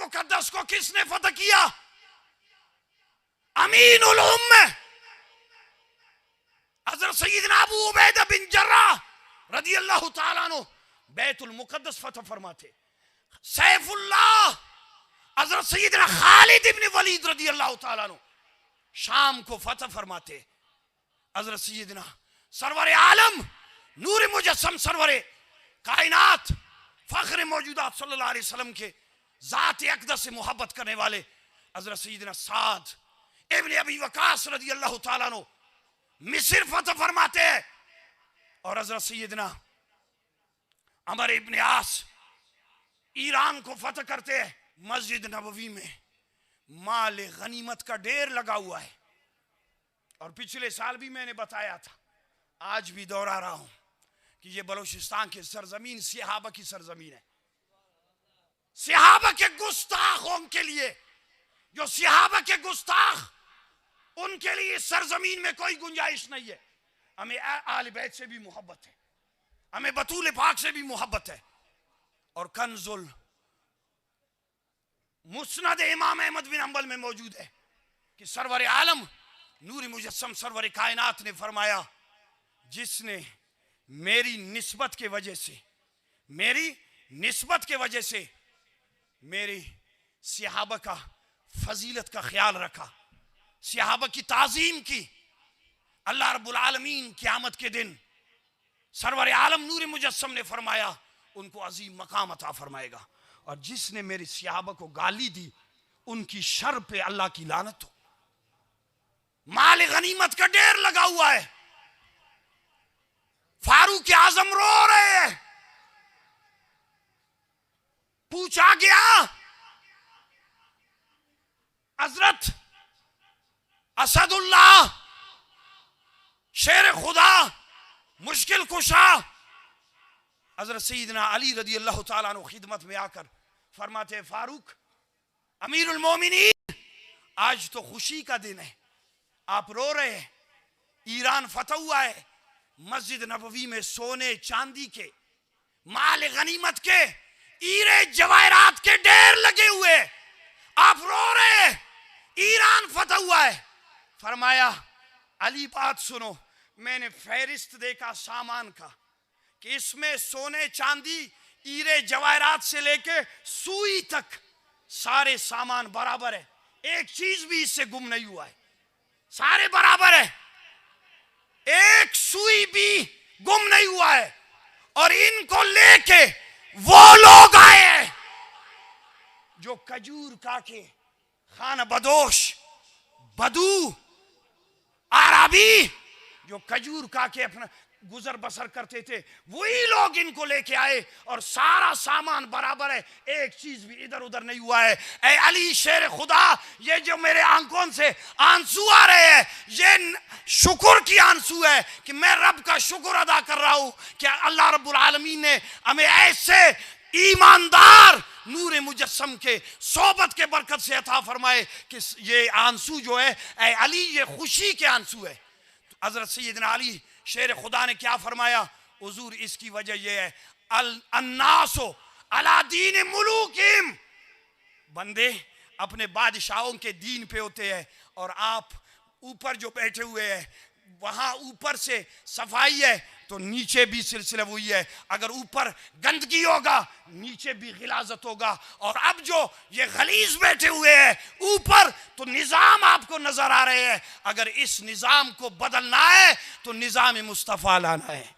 मुकद्दस को किसने फतह किया? अमीनुल उम्मा हज़रत सय्यदना अबू उबैदा बिन जर्राह रज़ी अल्लाह ताला अन्हु बैतुल मुकद्दस फतह फरमाते। सैफुल्लाह हज़रत सय्यदना खालिद इब्न वलीद रज़ी अल्लाह ताला अन्हु शाम को फतह फरमाते। हज़रत सय्यदना सरवर आलम नूर मुजस्सम सरवर कायनात फ़ख्र मौजूदात सल्लल्लाहु अलैहि वसल्लम के ज़ात अक़दस से मोहब्बत करने वाले हज़रत सय्यदना साद इब्न अबी वक़ास रज़ी अल्लाह ताला अन्हु मिस्र फतह फरमाते हैं। और हज़रत सय्यदना अमर इब्न आस ईरान को फतह करते हैं। मस्जिद नबवी में माल गनीमत का ढेर लगा हुआ है। और पिछले साल भी मैंने बताया था, आज भी दोहरा रहा हूं कि ये बलूचिस्तान की सरजमीन सहाबा की सरजमीन है। सहाबा के गुस्ताखों के लिए, जो सहाबा के गुस्ताख, उनके लिए सरजमीन में कोई गुंजाइश नहीं है। हमें आले बैत से भी मोहब्बत है, हमें बतूल पाक से भी मोहब्बत है। और कंजुल मुस्नद इमाम अहमद बिन हंबल में मौजूद है कि सरवर आलम नूर मुजस्सम सरवर कायनात ने फरमाया, जिसने मेरी निस्बत के वजह से मेरी सहाबा का फजीलत का ख्याल रखा, सहाबा की ताजीम की, अल्लाह रब्बुल आलमीन क़यामत के दिन सरवर आलम नूर मुजस्सम ने फरमाया उनको अजीम मकाम अता फरमाएगा। और जिसने मेरी सहाबा को गाली दी उनकी शर पे अल्लाह की लानत हो। माल गनीमत का ढेर लगा हुआ है। फारूक आजम रो रहे हैं। पूछा गया, हजरत असदुल्लाह शेर खुदा मुश्किल कुशा हजरत सय्यदना अली रज़ी अल्लाह ताला अन्हु खिदमत में आकर फरमाते, फारूक अमीरुल मोमिनीन, आज तो खुशी का दिन है, आप रो रहे हैं। ईरान फतह हुआ है, मस्जिद नबवी में सोने चांदी के माल गनीमत के हीरे जवाहरात के ढेर लगे हुए, आप रो रहे हैं। ईरान फतह हुआ है। फरमाया, अली बात सुनो, मैंने फहरिस्त देखा सामान का कि इसमें सोने चांदी हीरे जवाहरात से लेके सुई तक सारे सामान बराबर है, एक चीज भी इससे गुम नहीं हुआ है, सारे बराबर है, एक सुई भी गुम नहीं हुआ है। और इनको लेके वो लोग आए हैं जो खजूर काके खाना बदोश बदू आराबी जो खजूर काके अपना गुजर बसर करते थे, वही लोग इनको लेके आए और सारा सामान बराबर है, एक चीज भी इधर उधर नहीं हुआ है। ऐ अली शेर खुदा, ये जो मेरे आंखों से आंसू आ रहे हैं, ये शुक्र की आंसू है कि मैं रब का शुक्र अदा कर रहा हूं कि अल्लाह रब्बुल आलमीन ने हमें ऐसे ईमानदार नूर मुजस्सम के सोबत के बरकत से अता फरमाए कि ये आंसू जो है ऐ अली, ये खुशी के आंसू है। तो हजरत सैयदना अली शेर खुदा ने क्या फरमाया, हुजूर इसकी वजह यह है, अन्नासो अला दीन मुलूकिम, बंदे अपने बादशाहों के दीन पे होते हैं और आप ऊपर जो बैठे हुए हैं वहां ऊपर से सफाई है तो नीचे भी सिलसिला वही है, अगर ऊपर गंदगी होगा नीचे भी गिलाजत होगा। और अब जो ये गलीज बैठे हुए हैं ऊपर, तो निजाम आपको नजर आ रहे हैं, अगर इस निजाम को बदलना है तो निजाम मुस्तफा लाना है।